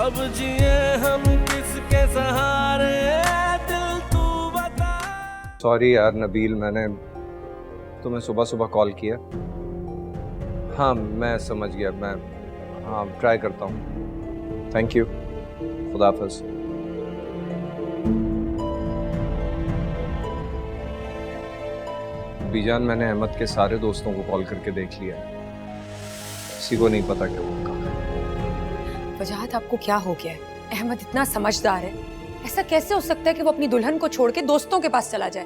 अब जिए हम किसके सहारे, दिल तू बता। सॉरी यार नबील, मैंने तुम्हें सुबह सुबह कॉल किया। हाँ मैं समझ गया, मैं हाँ ट्राई करता हूँ। थैंक यू, खुदा हाफिज़। बीजान, मैंने अहमद के सारे दोस्तों को कॉल करके देख लिया, किसी को नहीं पता कि वो कहाँ है। वजाहत, आपको क्या हो गया है? अहमद इतना समझदार है, ऐसा कैसे हो सकता है कि वो अपनी दुल्हन को छोड़ के दोस्तों के पास चला जाए?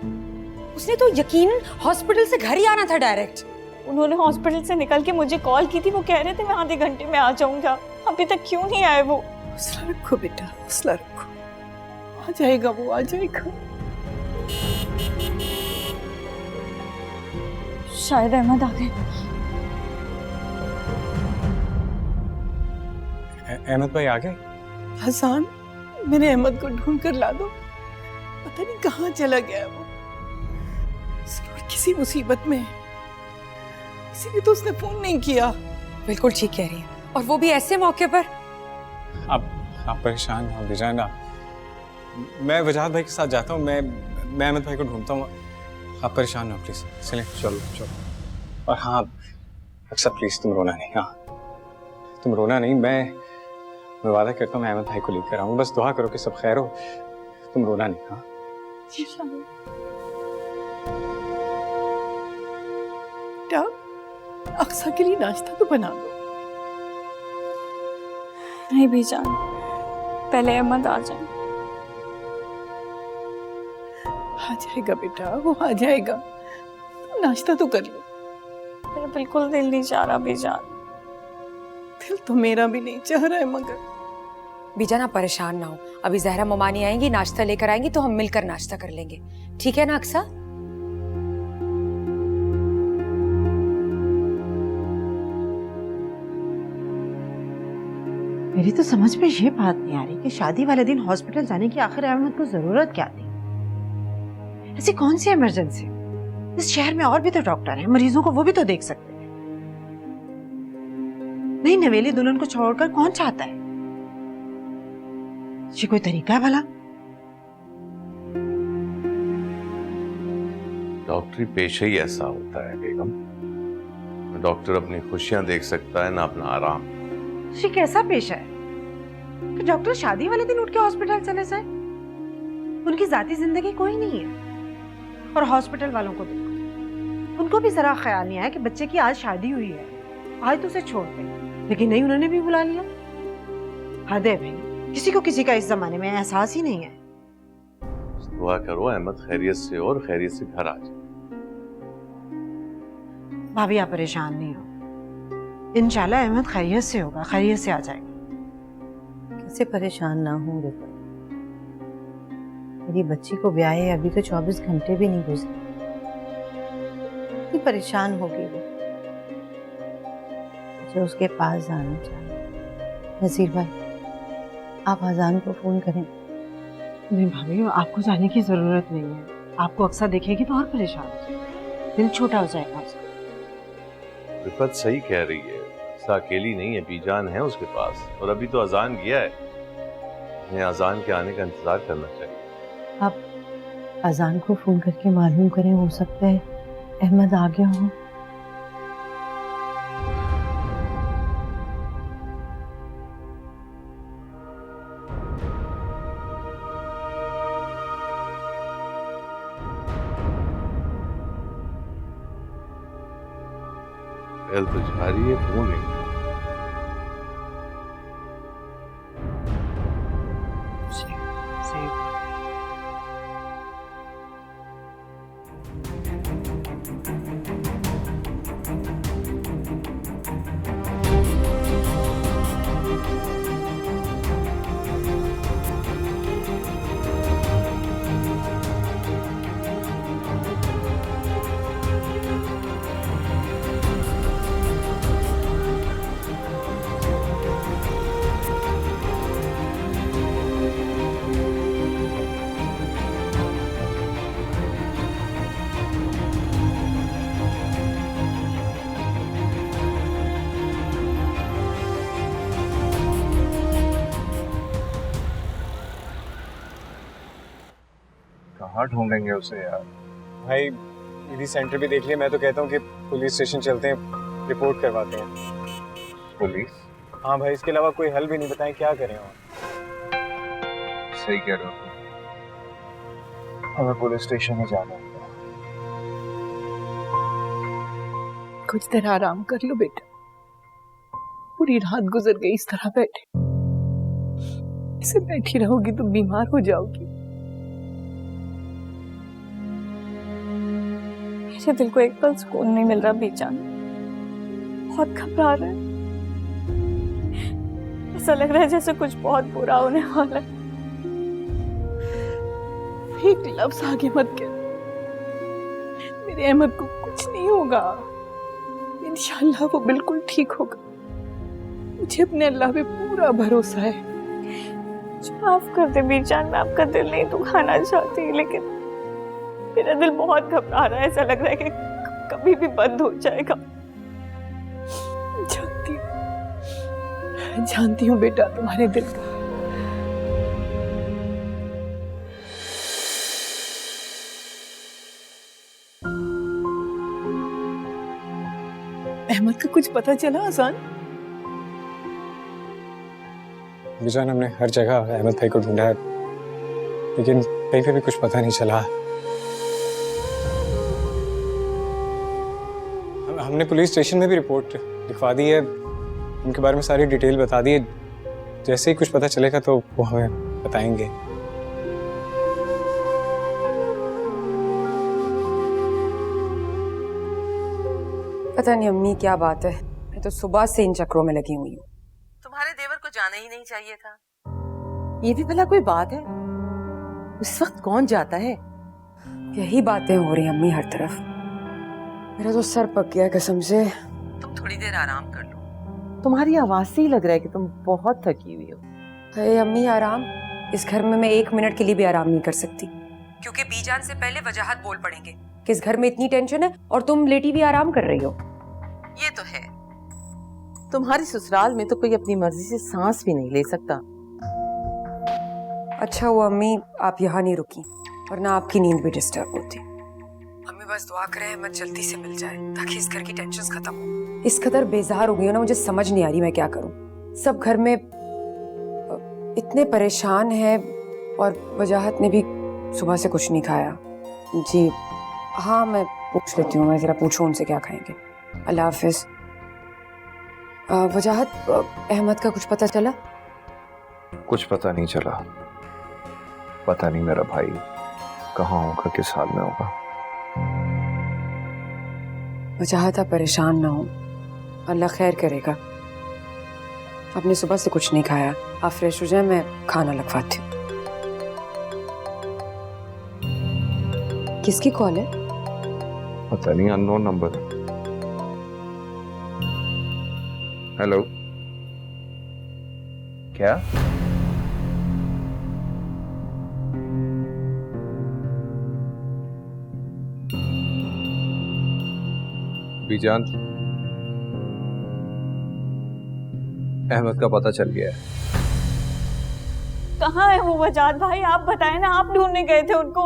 उसने तो यकीनन हॉस्पिटल से घर ही आना था डायरेक्ट। उन्होंने हॉस्पिटल से निकल के मुझे कॉल की थी, वो कह रहे थे मैं आधे घंटे में आ जाऊंगा। अभी तक क्यों नहीं आए वो? हौसला रखो बेटा, हौसला रखो, आ जाएगा वो, आ जाएगा। शायद अहमद आ गए। अहमद भाई आ गए? हसन, मेरे अहमद को ढूंढ कर ला दो, पता नहीं कहाँ चला गया वो। जरूर किसी मुसीबत में है, इसीलिए तो उसने फोन नहीं किया। बिल्कुल ठीक कह रही है, और वो भी ऐसे मौके पर। आप परेशान हो बीजान, मैं वजाहत भाई के साथ जाता हूँ, मैं अहमद भाई को ढूंढता हूँ। आप परेशान हो प्लीज, चलें। चलो चलो। और हाँ अक्सर प्लीज तुम रोना नहीं। हाँ तुम रोना नहीं, मैं वादा करता हूँ मैं अहमद भाई को लेकर आऊँ, बस दुआ करो कि सब खैर हो, तुम रोना नहीं। हाँ बेटा, अक्सा के लिए नाश्ता तो बना दो। नहीं बीजान, पहले अहमद आ जाए। आ जाएगा बेटा, वो आ जाएगा, तुम नाश्ता तो कर लो। मेरा बिल्कुल दिल नहीं चाह रहा बीजान। दिल तो मेरा भी नहीं चाह रहा है, मगर बीजान आप परेशान ना हो, अभी जहरा ममानी आएंगी, नाश्ता लेकर आएंगी तो हम मिलकर नाश्ता कर लेंगे, ठीक है ना अक्सा? मेरी तो समझ में ये बात नहीं आ रही कि शादी वाले दिन हॉस्पिटल जाने की आखिर अहमद को जरूरत क्या थी? ऐसी कौन सी इमरजेंसी? इस शहर में और भी तो डॉक्टर हैं, मरीजों को वो भी तो देख सकते हैं। नहीं, नवेली दुल्हन को छोड़कर कौन चाहता है? ये कोई तरीका है भला? डॉक्टरी पेशा ही ऐसा होता है बेगम, डॉक्टर अपनी खुशियां देख सकता है ना अपना आराम। ये कैसा पेशा है कि डॉक्टर शादी वाले दिन उठ के हॉस्पिटल चले जाए? उनकी जाती जिंदगी कोई नहीं है। और हॉस्पिटल वालों को देखो, उनको भी जरा ख्याल नहीं आया कि बच्चे की आज शादी हुई है, आज तो उसे छोड़ दे, लेकिन नहीं, उन्होंने भी बुला लिया। हद है भाई, किसी को किसी का इस जमाने में एहसास ही नहीं है। दुआ करो अहमद खैरियत से और खैरियत से घर आ जाए। भाभी आप परेशान नहीं हो, इंशाल्लाह अहमद खैरियत से होगा, खैरियत से आ जाएगा। कैसे परेशान ना हूँ बेटा, मेरी बच्ची को ब्याहे अभी तो 24 घंटे भी नहीं गुजरे, इतनी परेशान होगी वो, मुझे उसके पास जाना चाहिए। नसीर भाई आप अजान को फोन करें। नहीं भाभी, आपको जाने की जरूरत नहीं है, आपको अक्सर देखेगी तो और परेशान हो जाएगी, दिल छोटा हो जाएगा उसका। रिफत सही कह रही है, सा अकेली नहीं है, बीजान है उसके पास, और अभी तो अजान गया है, हमें अजान के आने का इंतजार करना चाहिए। आप अजान को फोन करके मालूम करें, हो सकता है अहमद आ गया हो। बेल तो जा रही है, फोन नहीं। कहाँ ढूंढेंगे उसे यार? भाई ईडी सेंटर भी देख लिया, मैं तो कहता हूँ कि पुलिस स्टेशन चलते हैं, रिपोर्ट करवाते हैं। पुलिस? हाँ भाई, इसके अलावा कोई हल भी नहीं, बताएं क्या करें और। सही कह रहे हो, हमें पुलिस स्टेशन में जाना होगा। कुछ देर आराम कर लो बेटा, पूरी रात गुजर गई इस तरह बैठे। ऐसे बैठी रहोगी तो बीमार हो जाओगी। मेरे दिल को एक पल सुकून नहीं मिल रहा बीजान, बहुत घबरा रहा है। ऐसा लग रहा है जैसे कुछ बहुत बुरा होने वाला है। एक लफ्ज आगे मत कह, मेरे अहमद को कुछ नहीं होगा, इंशाल्लाह वो बिल्कुल ठीक होगा। मुझे अपने अल्लाह पे पूरा भरोसा है। माफ कर दे बीजान, मैं आपका दिल नहीं दुखाना चाहती, लेकिन मेरा दिल बहुत घबरा रहा है। ऐसा लग रहा है कि कभी भी बंद हो जाएगा। जानती हूँ बेटा तुम्हारे दिल का। अहमद का कुछ पता चला आसान? बीजान, हमने हर जगह अहमद भाई को ढूंढा है, लेकिन कहीं पे भी कुछ पता नहीं चला। हमने पुलिस स्टेशन में भी रिपोर्ट लिखवा दी है, उनके बारे में सारी डिटेल बता दी है। जैसे ही कुछ पता चलेगा तो वो हमें बताएंगे। पता नहीं अम्मी क्या बात है, मैं तो सुबह से इन चक्रों में लगी हुई हूँ। तुम्हारे देवर को जाना ही नहीं चाहिए था। ये भी भला कोई बात है? उस वक्त कौन जाता है? यही बातें हो रही अम्मी हर तरफ। मेरा तो सर पक गया कसम से। तुम थोड़ी देर आराम कर लो, तुम्हारी आवाज से ही लग रहा है कि तुम बहुत थकी हुई हो। अरे अम्मी आराम, इस घर में मैं 1 मिनट के लिए भी आराम नहीं कर सकती, क्योंकि बीजान से पहले वजाहत बोल पड़ेंगे कि इस घर में इतनी टेंशन है और तुम लेटी भी आराम कर रही हो। ये तो है, तुम्हारी ससुराल में तो कोई अपनी मर्जी से सांस भी नहीं ले सकता। अच्छा हुआ अम्मी आप यहाँ नहीं रुकी, वरना आपकी नींद भी डिस्टर्ब होती। अम्मी बस दुआ करें अहमद जल्दी से मिल जाए ताकि इस घर की टेंशन खत्म हो। इस कदर बेजार हो गई हो ना, मुझे समझ नहीं आ रही मैं क्या करूं। सब घर में इतने परेशान हैं और वजाहत ने भी सुबह से कुछ नहीं खाया। जी हाँ, मैं पूछ लेती हूँ, मैं जरा पूछूं उनसे क्या खाएंगे। अल्लाह हाफिज। वजाहत, अहमद का कुछ पता चला? कुछ पता नहीं चला, पता नहीं मेरा भाई कहाँ होगा, किस हाल में होगा। वजाहत आप परेशान ना हो, अल्लाह खैर करेगा। आपने सुबह से कुछ नहीं खाया, आप फ्रेश हो जाए, मैं खाना लगवाती हूँ। किसकी कॉल है? पता नहीं, अननोन नंबर। हेलो, क्या? बीजान, अहमद का पता चल गया है। कहाँ है वो वजाहत भाई? आप बताएं ना, आप ढूंढने गए थे उनको।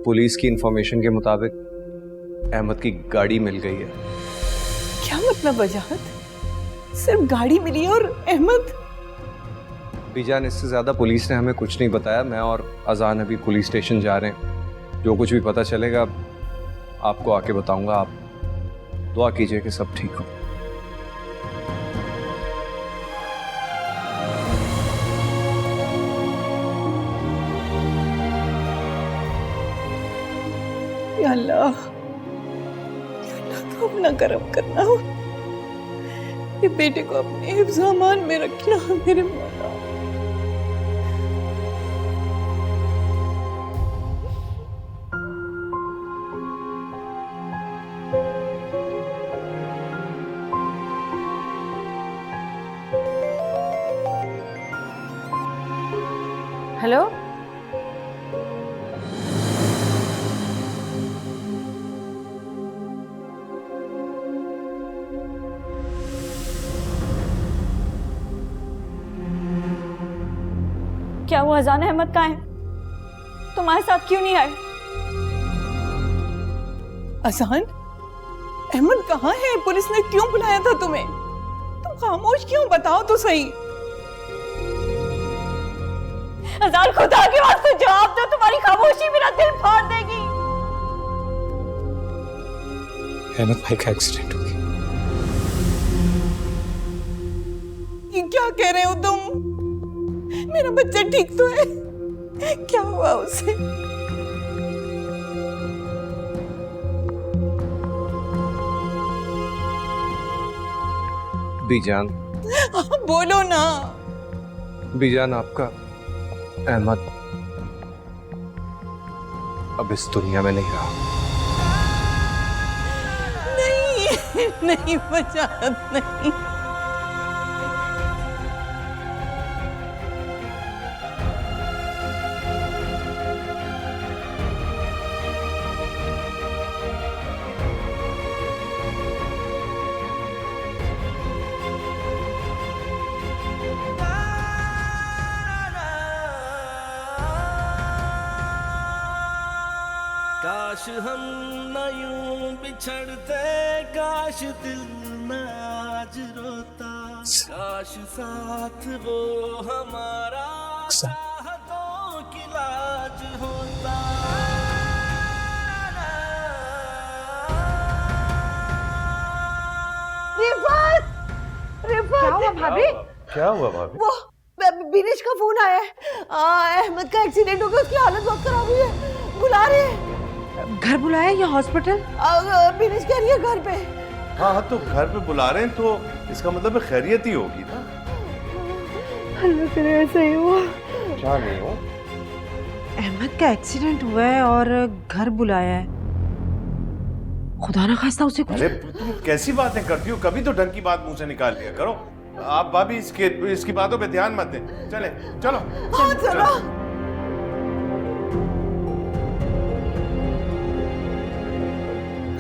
पुलिस की इंफॉर्मेशन के मुताबिक अहमद की गाड़ी मिल गई है। क्या मतलब वजाहत? सिर्फ गाड़ी मिली और अहमद? बीजान, इससे ज्यादा पुलिस ने हमें कुछ नहीं बताया। मैं और अजान अभी पुलिस स्टेशन जा रहे हैं, जो कुछ भी पता चलेगा आपको आके बताऊंगा। आप दुआ कीजिए कि सब ठीक हो। या अल्लाह तो अपना करम करना, ये बेटे को अपने हिफ्ज़-ए-अमान में रखना मेरे मौला। हेलो, क्या वो अजान अहमद कहाँ है? तुम्हारे साथ क्यों नहीं आए? अजान, अहमद कहाँ है? पुलिस ने क्यों बुलाया था तुम्हें? तुम खामोश क्यों? बताओ तो सही। अजान, खुदा के वास्ते जवाब दो, तुम्हारी खामोशी मेरा दिल फाड़ देगी। अहमद भाई का एक्सीडेंट हो गया। ये क्या कह रहे हो तुम? मेरा बच्चा ठीक तो है? क्या हुआ उसे? बीजान, बोलो ना। बीजान, आपका अहमद अब इस दुनिया में नहीं रहा। नहीं नहीं बजारत नहीं। काश हम न यूं बिछड़ते, काश दिल न आज रोता, काश साथ वो हमारा चाहतों की लाज होता। क्या हुआ भाभी? क्या हुआ भाभी? वो बिनेश का फोन आया है। अहमद का एक्सीडेंट हो गया, उसकी हालत बहुत खराब हुई है, बुला रहे हैं। घर बुलाया या हॉस्पिटल? बिनेश कह रही है घर पे। हाँ तो घर पे बुला रहे हैं तो इसका मतलब खैरियत ही होगी ना। अल्लाह करे ऐसा ही हुआ। क्या नहीं हो? अहमद का एक्सीडेंट हुआ है और घर बुलाया है। खुदा ना खास्ता उसे कुछ। अरे तुम कैसी बातें करती हो? कभी तो ढंग की बात मुंह से निकाल लिया करो। आप भाभी इसकी बातों पे ध्यान मत दें। चले चलो। हाँ चलो।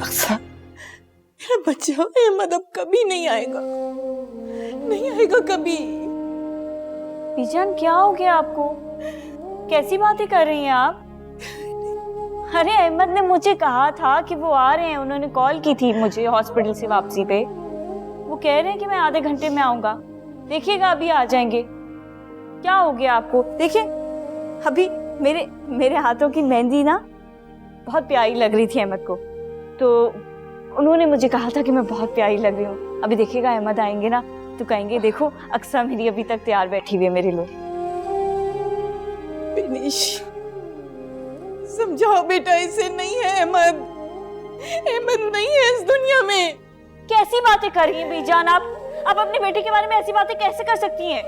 अक्सर, मेरा बच्चा अहमद अब कभी नहीं आएगा, नहीं आएगा कभी। बीजान, क्या हो गया आपको? कैसी बातें कर रही हैं आप? अरे अहमद ने मुझे कहा था कि वो आ रहे हैं, उन्होंने कॉल की थी मुझे हॉस्पिटल से वापसी पे। वो कह रहे हैं कि मैं आधे घंटे में आऊंगा। देखिएगा अभी आ जाएंगे। क्या हो गया आपको? देखिए अभी मेरे हाथों की मेहंदी ना बहुत प्यारी लग रही थी अहमद को, तो उन्होंने मुझे कहा था कि मैं बहुत प्यारी लग रही हूँ। अभी देखिएगा अहमद आएंगे ना तो कहेंगे देखो अक्सा मेरी अभी तक तैयार बैठी हुई है मेरे लिए। बिनेश, समझाओ बेटा, इसे नहीं है अहमद। अहमद नहीं है इस दुनिया में। कैसी बातें कर रही हैं बीजान आप अपने बेटे के बारे में ऐसी बातें कैसे कर सकती हैं?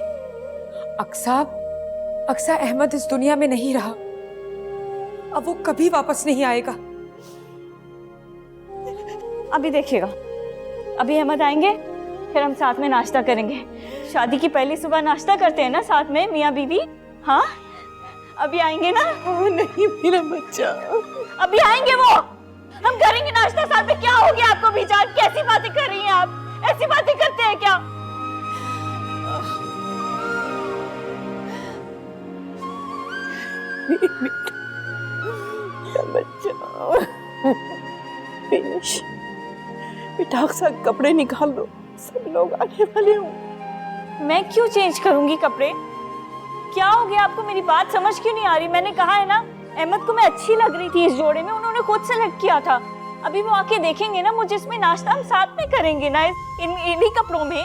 अक्सा अहमद इस दुनिया में नहीं रहा, अब वो कभी वापस नहीं आएगा। अभी देखिएगा, अभी अहमद आएंगे फिर हम साथ में नाश्ता करेंगे। शादी की पहली सुबह नाश्ता करते हैं ना साथ में मियाँ बीवी। हाँ अभी आएंगे ना? नहीं मेरा बच्चा, अभी आएंगे वो, हम करेंगे नाश्ता साथ में। क्या हो गया आपको बीजान? कैसी बातें कर रही हैं आप? ऐसी बातें करते हैं क्या? बच्चा बिनेश, बेटा अक्सर कपड़े निकाल दो, सब लोग आने वाले हों। मैं क्यों चेंज करूंगी कपड़े? क्या हो गया आपको? मेरी बात समझ क्यों नहीं आ रही? मैंने कहा है ना अहमद को मैं अच्छी लग रही थी इस जोड़े में, उन्होंने खुद सेलेक्ट किया था। अभी वो आके देखेंगे ना मुझे, इसमें नाश्ता हम साथ में करेंगे ना इन्हीं कपड़ों में।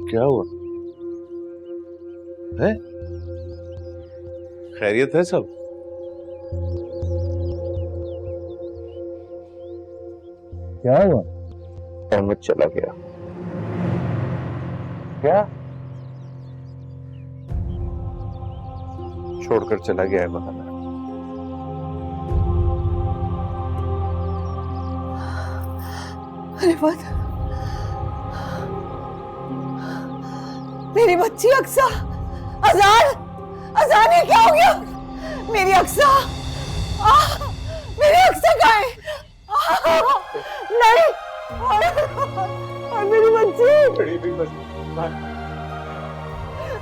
क्या हुआ है? खैरियत है सब? क्या हुआ? अहमद चला गया। क्या? छोड़कर चला गया है हमें। अरे बात, मेरी बच्ची अक्सा, अजान, अजान ये क्या हो गया? मेरी अक्सा, मेरी अक्सा कहाँ है? नहीं, और मेरी बच्ची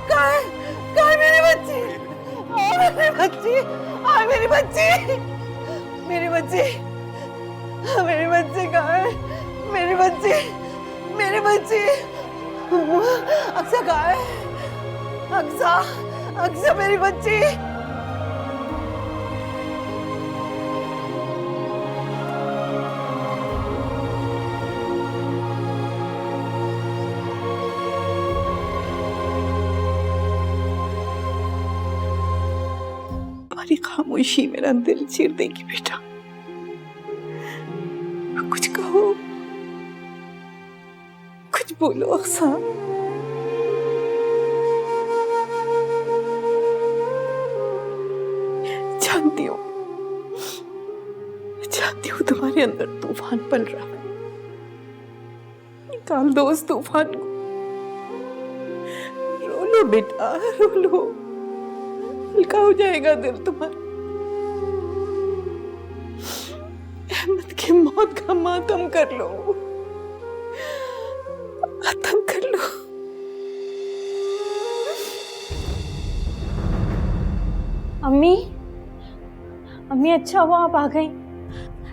कहाँ है? कहाँ है मेरी बच्ची? मेरी बच्ची, मेरी बच्ची, मेरी बच्ची, मेरी बच्ची कहाँ है? मेरी बच्ची, मेरी बच्ची, अक्सा कहाँ है? अक्सा, अक्सा मेरी बच्ची। तुम्हारी खामोशी मेरा दिल चीर देगी बेटा। कुछ कहो, कुछ बोलो अक्सा। जानती हूँ तुम्हारे अंदर तूफान पल रहा है। निकाल दो उस तूफान को। रो लो बेटा, रो लो, हल्का हो जाएगा दिल तुम्हारा। अहमद की मौत का मातम कर लो, मातम कर लो। अम्मी, अम्मी अच्छा हुआ आप आ गई।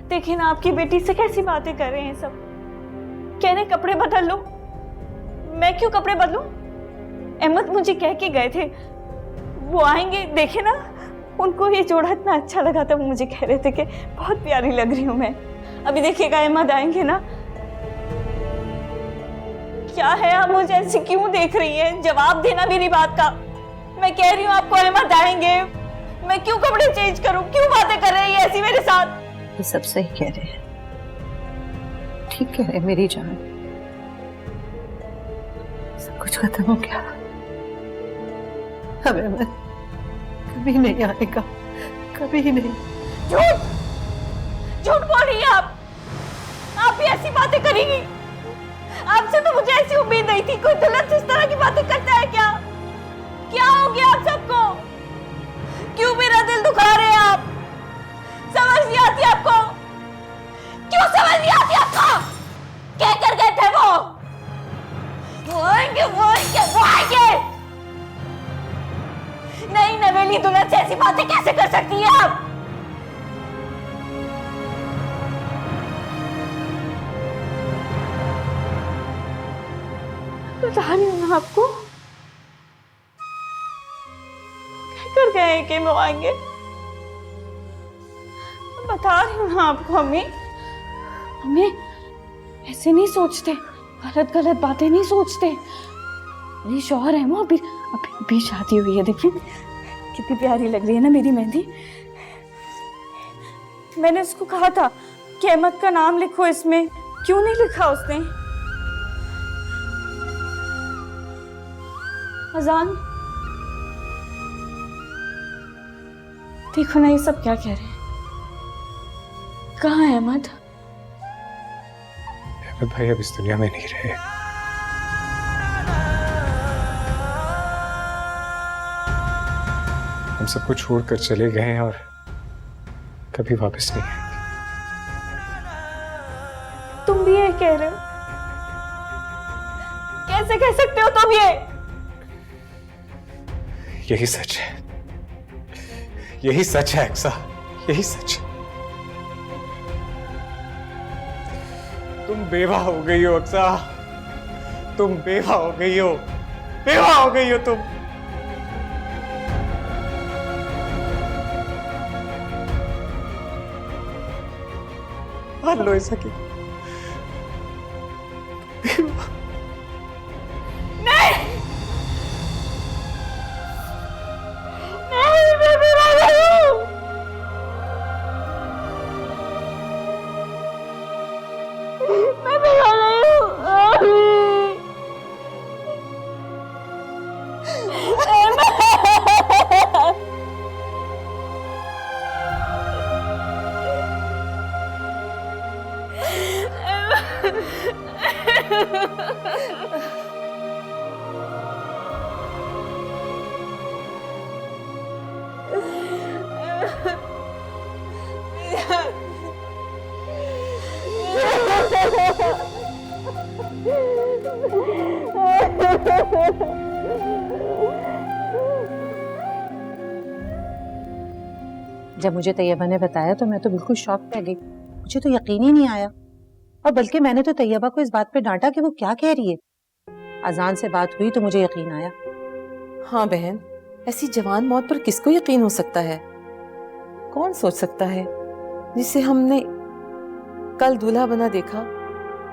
देखिए ना आपकी बेटी से कैसी बातें कर रहे हैं सब। कह रहे कपड़े बदल लो। मैं क्यों कपड़े बदलूं? अहमद मुझे कह के गए थे वो आएंगे। देखे ना उनको ये जोड़ा इतना अच्छा लगा था, वो मुझे कह रहे थे कि बहुत प्यारी लग रही हूं मैं। अभी देखिएगा अहमद आएंगे ना। क्या है आप मुझे ऐसे क्यों देख रही हैं? जवाब देना मेरी बात का। मैं कह रही हूँ आपको अहमद आएंगे, मैं क्यों कपड़े चेंज करूं? क्यों बातें कर रही है ऐसी मेरे साथ? ये सब सही कह रहे हैं, ठीक कह रहे हैं मेरी जान। सब कुछ खत्म हो गया, अब अहमद कभी नहीं आएगा, कभी नहीं। झूठ, झूठ बोल रही है आप। आप भी ऐसी बातें करेंगी? आपसे तो मुझे ऐसी उम्मीद नहीं थी। कोई दुल्हन इस तरह की बातें करता है क्या? क्या हो गया आप सबको? क्यों मेरा दिल दुखा रहे हैं आप? समझ नहीं आती आपको? क्यों समझ नहीं आती आपको? क्या कर गए थे वो? वो आएंगे, वो आएंगे, वो आएंगे। नहीं, नवेली दुल्हन से ऐसी बातें कैसे कर सकती है आप? बता रही हूँ ना आपको, क्या कर गए कि वो आएंगे। बता रही हूँ ना आपको। हमें ऐसे नहीं सोचते, गलत गलत बातें नहीं सोचते। मेरी शौहर है वो, अभी शादी हुई है। देखिए कितनी प्यारी लग रही है ना मेरी मेहंदी। मैंने उसको कहा था कि अहमद का नाम लिखो इसमें, क्यों नहीं लिखा उसने? अजान, देखो ना ये सब क्या कह रहे हैं। कहाँ है अहमद? अहमद भाई अब इस दुनिया में नहीं रहे। हम सबको छोड़कर चले गए हैं और कभी वापस नहीं आएंगे। तुम भी ये कह रहे हो? कैसे कह सकते हो तुम ये? यही सच है, यही सच है अक्सा, यही सच है। तुम बेवा हो गई हो अक्सा, तुम बेवा हो गई हो, बेवा हो गई हो तुम। मान लो ऐसा कि जब मुझे तैयबा ने बताया तो मैं तो बिल्कुल शॉक रह गई। मुझे तो यकीन ही नहीं आया, और बल्कि मैंने तो तैयबा को इस बात पे डांटा कि वो क्या कह रही है। अजान से बात हुई तो मुझे यकीन आया। हाँ बहन, ऐसी जवान मौत पर किसको यकीन हो सकता है? कौन सोच सकता है जिसे हमने कल दूल्हा बना देखा,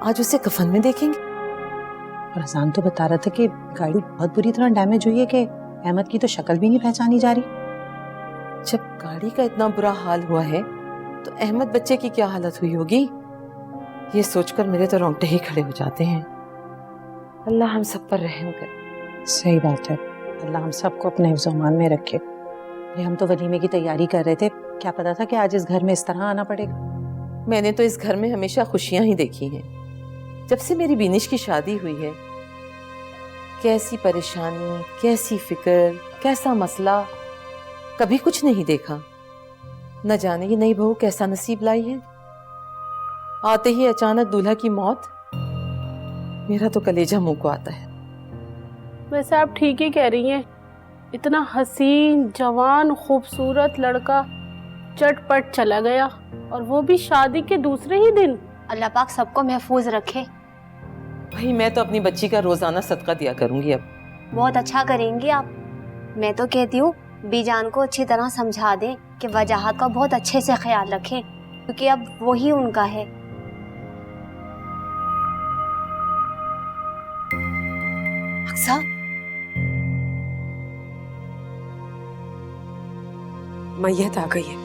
आज उसे कफन में देखेंगे। और अजान तो बता रहा था कि गाड़ी बहुत बुरी तरह डैमेज हुई है कि अहमद की तो शक्ल भी नहीं पहचानी जा रही। जब गाड़ी का इतना बुरा हाल हुआ है तो अहमद बच्चे की क्या हालत हुई होगी, ये सोचकर मेरे तो रोंगटे ही खड़े हो जाते हैं। अल्लाह हम सब पर रहम करे। सही बात है, अल्लाह हम सबको अपने हिफ्ज़-ओ-अमान में रखे। हम तो वलीमे की तैयारी कर रहे थे, क्या पता था कि आज इस घर में इस तरह आना पड़ेगा। मैंने तो इस घर में हमेशा खुशियां ही देखी हैं। जब से मेरी बिनिश की शादी हुई है, कैसी परेशानी, कैसी फिक्र, कैसा मसला, कभी कुछ नहीं देखा। न जाने ये नई बहू कैसा नसीब लाई है। आते ही अचानक दूल्हा की मौत, मेरा तो कलेजा मुंह को आता है। वैसे आप ठीक ही कह रही हैं, इतना हसीन जवान खूबसूरत लड़का चटपट चला गया, और वो भी शादी के दूसरे ही दिन। अल्लाह पाक सबको महफूज रखे। भाई मैं तो अपनी बच्ची का रोजाना सदका दिया करूंगी अब। बहुत अच्छा करेंगी आप। मैं तो कहती हूँ बीजान को अच्छी तरह समझा दें कि वजाहत का बहुत अच्छे से ख्याल रखें, क्योंकि अब वही उनका है। अक्सा, मैयत आ गई है।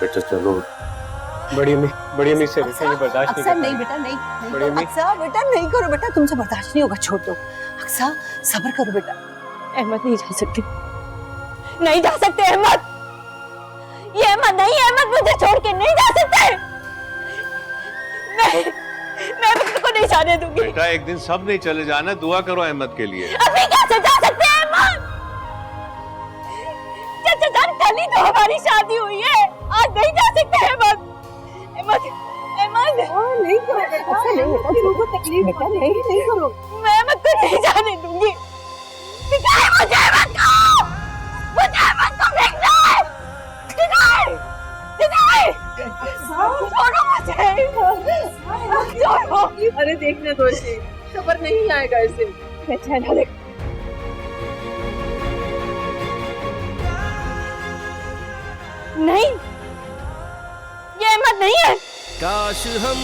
बेटा चलो। बड़ी अम्मी से बेटा ये बर्दाश्त नहीं। नहीं बेटा नहीं, बड़ी अम्मी। अक्सा बेटा नहीं करो बेटा, तुमसे बर्दाश्त नहीं होगा, छोड़ दो। अक्सा सब्र करो बेटा। अहमद नहीं जा सकते, नहीं जा सकते अहमद। ये अहमद नहीं, अहमद मुझे छोड़ के नहीं जा सकते। मैं बेटे को नहीं जाने दूंगी। बेटा एक दिन सब नहीं चले जाना, दुआ करो अहमद के लिए। अभी कैसे जा सकते हैं अहमद? चाचा जान कल ही तो हमारी शादी हुई है, आज नहीं जा सकते अहमद। अहमद अहमद नहीं करो बेटा, नहीं बेटा, तुमको तकलीफ बेटा, नहीं करो। मैं अहमद को नहीं जाने दूंगी। दिखाए मुझे अहमद को, मुझे अहमद को देखना है। दिखाए दिखाए, छोड़ो मुझे, छोड़ो। अरे देखने दो इसे, खबर नहीं आएगा इसे। बेचैन है। नहीं, ये अहमद नहीं है। काश हम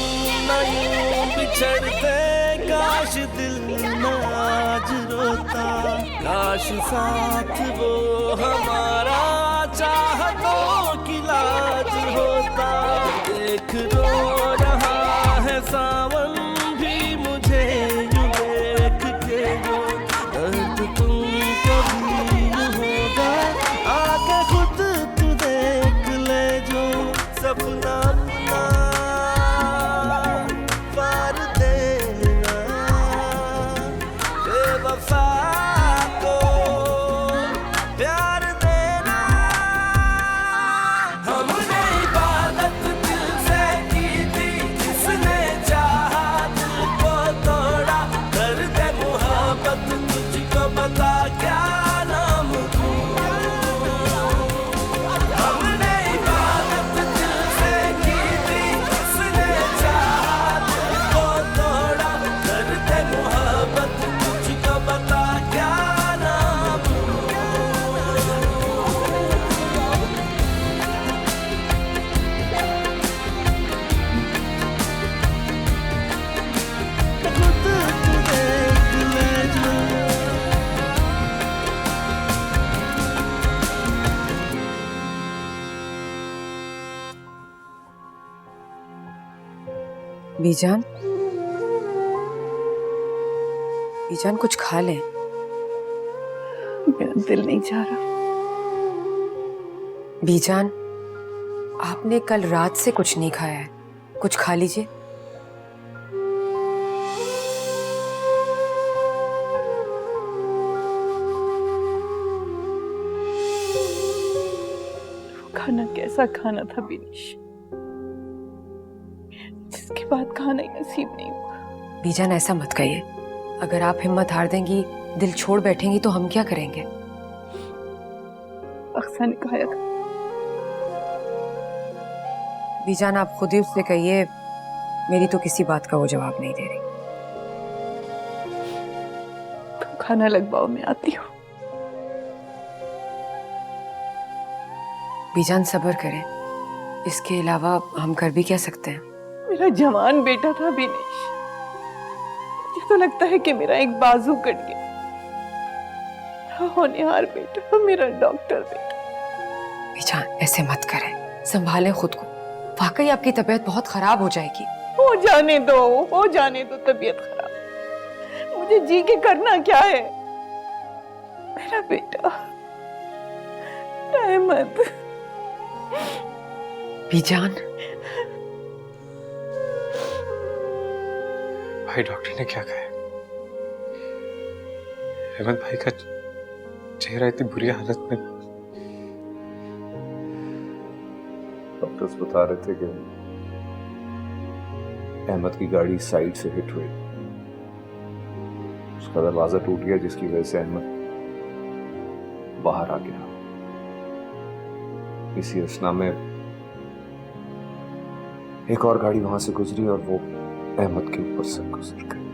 न यूं बिछड़ते, काश दिल न आज रोता, काश साथ वो हमारा चाहतों की लाज होता। देख रो रहा है सावन भी मुझे यूं देख के, वो दर्द तुम कभी होगा आके खुद बीजान, बीजान कुछ खा ले। मेरा दिल नहीं चाह रहा। बीजान, आपने कल रात से कुछ नहीं खाया है, कुछ खा लीजिए। खाना कैसा खाना था बिनिश, जिसके बाद खाना ही नसीब नहीं हुआ। बीजान ऐसा मत कहिए, अगर आप हिम्मत हार देंगी, दिल छोड़ बैठेंगी तो हम क्या करेंगे? अक्सा ने कहा था। बीजान आप खुद ही उससे कहिए, मेरी तो किसी बात का वो जवाब नहीं दे रही। तुम खाना लगवाओ, मैं आती हूँ। बीजान सब्र करें, इसके अलावा हम कर भी क्या सकते हैं? मेरा जवान बेटा था बिनेश, मुझे तो लगता है कि मेरा एक बाजू कट गया। मेरा होनहार बेटा, मेरा डॉक्टर बेटा। बीजान ऐसे मत करें, संभालें खुद को, वाकई आपकी तबीयत बहुत खराब हो जाएगी। हो जाने दो तबीयत खराब। मुझे जी के करना क्या है? मेरा बेटा अहमद। बीजान, भाई डॉक्टर ने क्या कहा? अहमद भाई का चेहरा इतनी बुरी हालत में। डॉक्टर्स बता रहे थे कि अहमद की गाड़ी साइड से हिट हुई, उसका दरवाजा टूट गया, जिसकी वजह से अहमद बाहर आ गया। इसी असना में एक और गाड़ी वहां से गुजरी और वो अहमद के ऊपर से गुजर गई।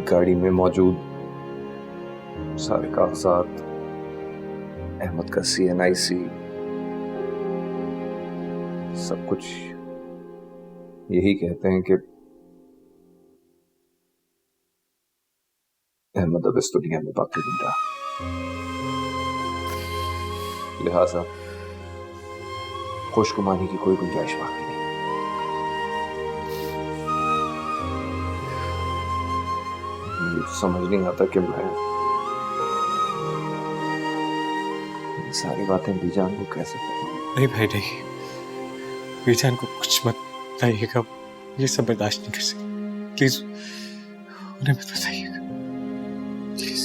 गाड़ी में मौजूद सारे कागजात, अहमद का CNIC, सब कुछ यही कहते हैं कि अहमद अब इस दुनिया में बाकी नहीं रहा। लिहाजा खुशगुमानी की कोई गुंजाइश बाकी नहीं। मुझे समझ नहीं आता कि मैं ये सारी बातें बीजान को कैसे बताऊं। नहीं भाई नहीं, बीजान को कुछ मत बताइएगा, ये सब बर्दाश्त नहीं कर सकती। प्लीज उन्हें मत बताइएगा, प्लीज।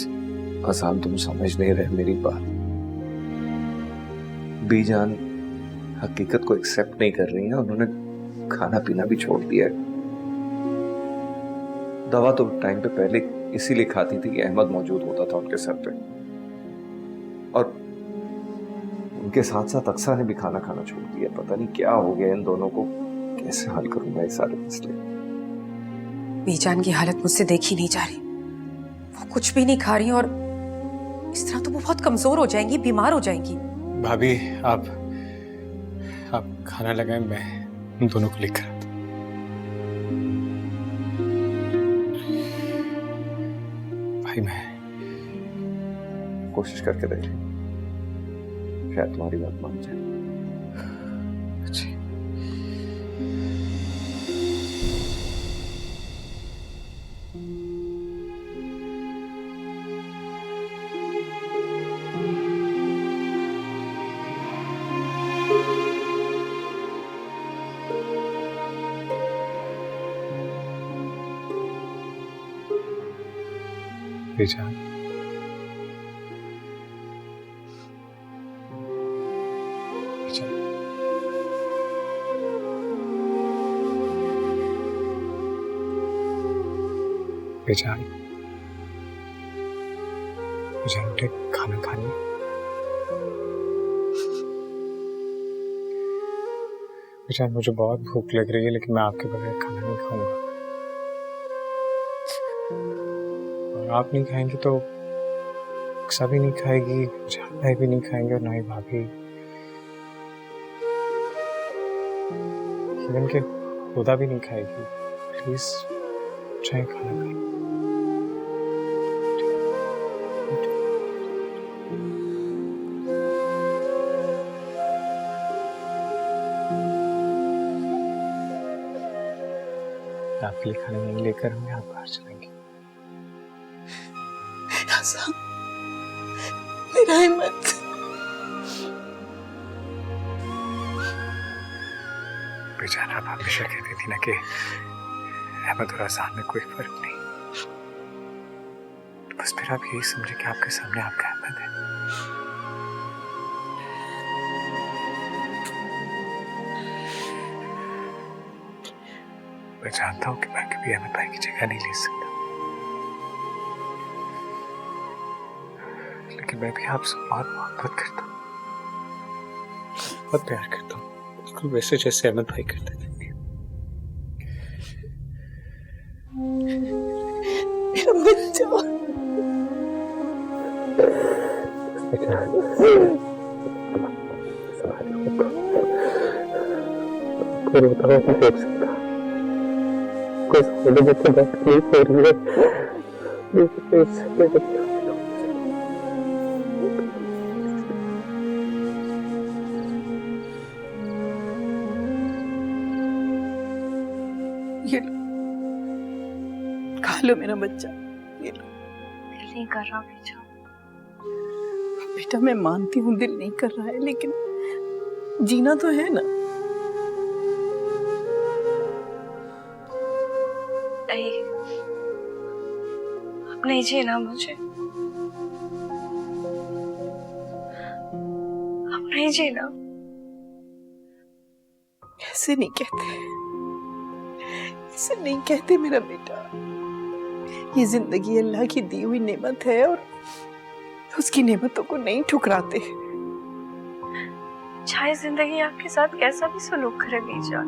आसान, तुम समझ नहीं रहे मेरी बात। बीजान हकीकत को एक्सेप्ट नहीं कर रही है, उन्होंने खाना पीना भी छोड़ दिया है। दवा तो टाइम पे पहले इसीलिए खाती थी कि अहमद मौजूद होता था उनके सर पे, और उनके साथ साथ अक्सा ने भी खाना खाना छोड़ दिया। पता नहीं क्या हो गया इन दोनों को, कैसे हल करूंगा ये सारे मसले। बीजान की हालत मुझसे देखी नहीं जा रही, वो कुछ भी नहीं खा रही और इस तरह तो वो बहुत कमजोर हो जाएंगी, बीमार हो जाएंगी। भाभी आप खाना लगाएं, मैं उन दोनों को लेकर आता हूं। भाई मैं कोशिश करके देख रही, शायद तुम्हारी बात मान जाए। अच्छी बीजान, बीजान, बीजान, बीजान उठे खाना खाने। बीजान मुझे बहुत भूख लग रही है, लेकिन मैं आपके बगैर खाना नहीं खाऊंगा। आप नहीं खाएंगे तो अक्सा भी नहीं खाएगी, जान भाई भी नहीं खाएंगे, और ना ही भाभी। इवन के खुदा भी नहीं खाएगी। प्लीज चाहे खाना खाएं। आपके लिए खाना नहीं लेकर हम यहाँ बाहर चलेंगे। आसान, मेरा हिम्मत, बेचारा आप हमेशा कहती थी ना कि अहमद और आसान में कोई फर्क नहीं, तो बस फिर आप यही समझे कि आपके सामने आपका अहमद है। मैं जानता हूँ कि मैं कभी अहमद भाई की जगह नहीं ले सकता, लेकिन मैं भी आपसे बहुत मोहब्बत करता हूँ, बहुत प्यार करता हूँ, बिल्कुल वैसे जैसे अहमद भाई करते थे। मेरा बच्चा, ये लो, खा लो मेरा बच्चा, ये लो। दिल नहीं कर रहा बेटा। बेटा मैं मानती हूँ दिल नहीं कर रहा है, लेकिन जीना तो है ना। नहीं, अब नहीं जीना मुझे, अब नहीं जीना। ऐसे नहीं कहते, ऐसे नहीं कहते मेरा बेटा। ये जिंदगी अल्लाह की दी हुई नेमत है और उसकी नेमतों को नहीं ठुकराते। चाहे जिंदगी आपके साथ कैसा भी सलूक करे बीजान,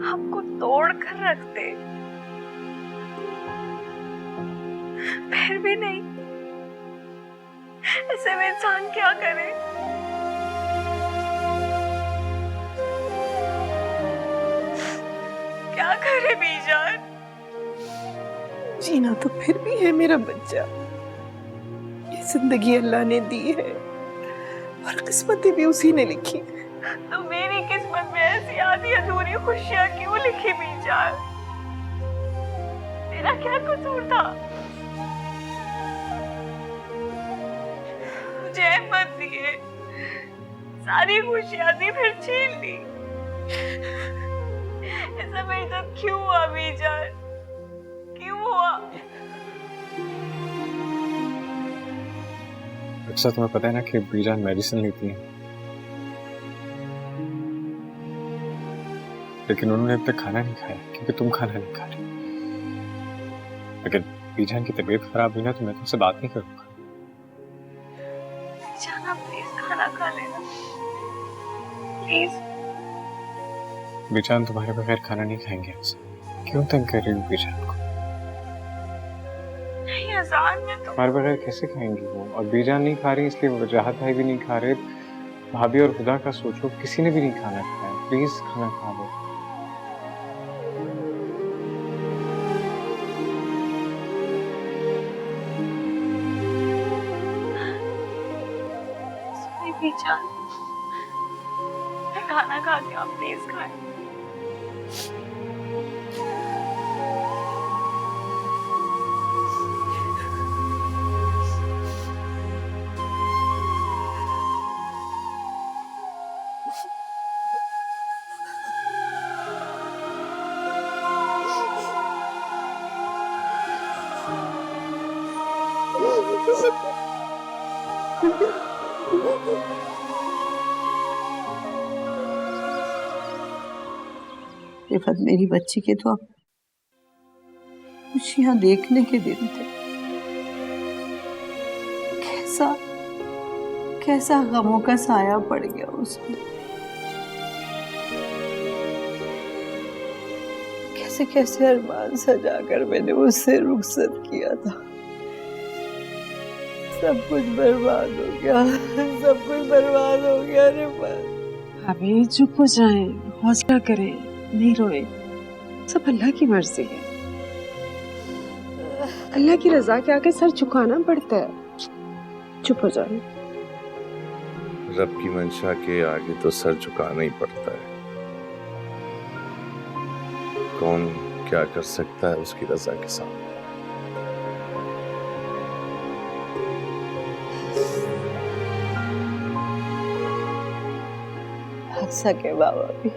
आपको तोड़ कर रख दे, फिर भी नहीं। ऐसे में इंसान क्या करे? क्या करे बीजान? जीना तो फिर भी है मेरा बच्चा। ये जिंदगी अल्लाह ने दी है और किस्मतें भी उसी ने लिखी। तो मेरी किस्मत में ऐसी आधी अधूरी खुशियां क्यों लिखी बीजान? मेरा क्या कसूर था? मुझे अहमद दिए, सारी खुशियां दी, फिर छीन ली। ऐसा मेरे साथ क्यों हुआ बीजान? क्यों हुआ? अक्सर तुम्हें पता है ना कि बीजान मेडिसिन लेती है, लेकिन उन्होंने अब तक खाना नहीं खाया क्योंकि तुम खाना नहीं खा रही। अगर बीजान की तबीयत खराब हुई ना तो मैं तुमसे बात नहीं करूंगा। बीजान प्लीज खाना खा लेना, प्लीज। बीजान तुम्हारे बगैर खाना नहीं खाएंगे ऐसे। क्यों तंग कर रही हो बीजान को? नहीं अजान में तो तुम्हारे बगैर कैसे खाएंगी वो? और बीजान नहीं खा रही इसलिए वजाहत भाई भी नहीं खा रहे, भाभी और खुदा का सोचो, किसी ने भी नहीं खाना खाया। प्लीज खाना खा लो। बीजान, मैं खाना खा के आप प्लीज खाएं। रिफत मेरी बच्ची के तो अब खुशियां देखने के दिन थे। कैसा कैसा गमों का साया पड़ गया उसमें। कैसे कैसे अरमान सजाकर मैंने उससे रुखसत किया था, सब कुछ बर्बाद हो गया, सब कुछ बर्बाद हो गया रिफत। अभी चुप हो जाएं, हौसला करें, नहीं रोए, सब अल्लाह की मर्जी है। अल्लाह की रजा के आगे सर झुकाना पड़ता है। चुप हो जाए। रब की मंशा के आगे तो सर झुकाना ही पड़ता है। कौन क्या कर सकता है उसकी रजा के साथ। हंसा के बाबा भी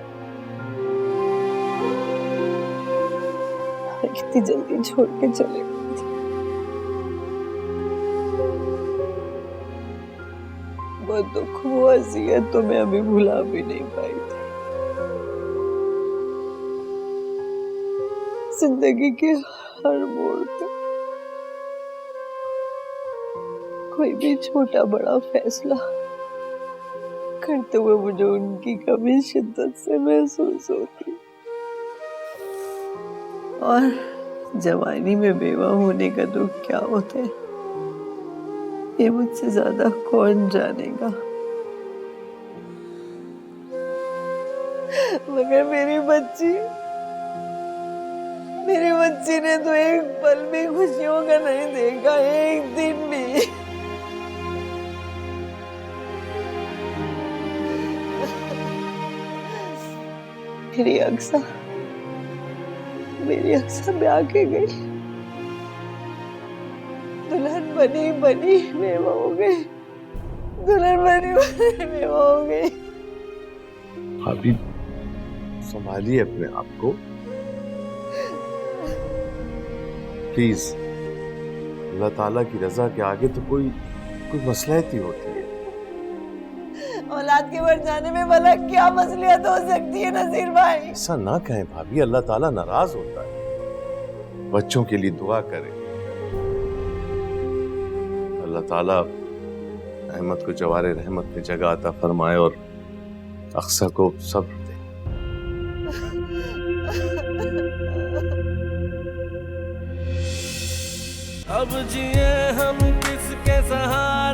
कितनी जल्दी छोड़ के चले गए थे। बहुत दुख हुआ, ये तो मैं अभी भुला भी नहीं पाई थी। जिंदगी के हर मोड़ पे कोई भी छोटा बड़ा फैसला करते हुए मुझे उनकी कमी शिद्दत से महसूस होती। और जवानी में बेवा होने का दुख क्या होता है ये मुझसे ज्यादा कौन जानेगा। मगर मेरी बच्ची ने तो एक पल भी खुशियों का नहीं देखा, एक दिन भी। मेरी अक्सा ब्याह के गई, दुल्हन बनी बेवा हो गई, दुल्हन बनी बेवा हो गई। भाभी संभालिए अपने आप को प्लीज। अल्लाह ताला की रजा के आगे तो कोई मसलहत ही होती है। औलाद के बढ़ जाने में भला क्या मसलियत हो सकती है नजीर भाई? ऐसा ना कहें भाभी, अल्लाह ताला नाराज होता है। बच्चों के लिए दुआ करें, अल्लाह ताला अहमद को जवारे रहमत में जगह अता फरमाए और अक्सा को सब्र दे। अब जिए हम किसके सहारे।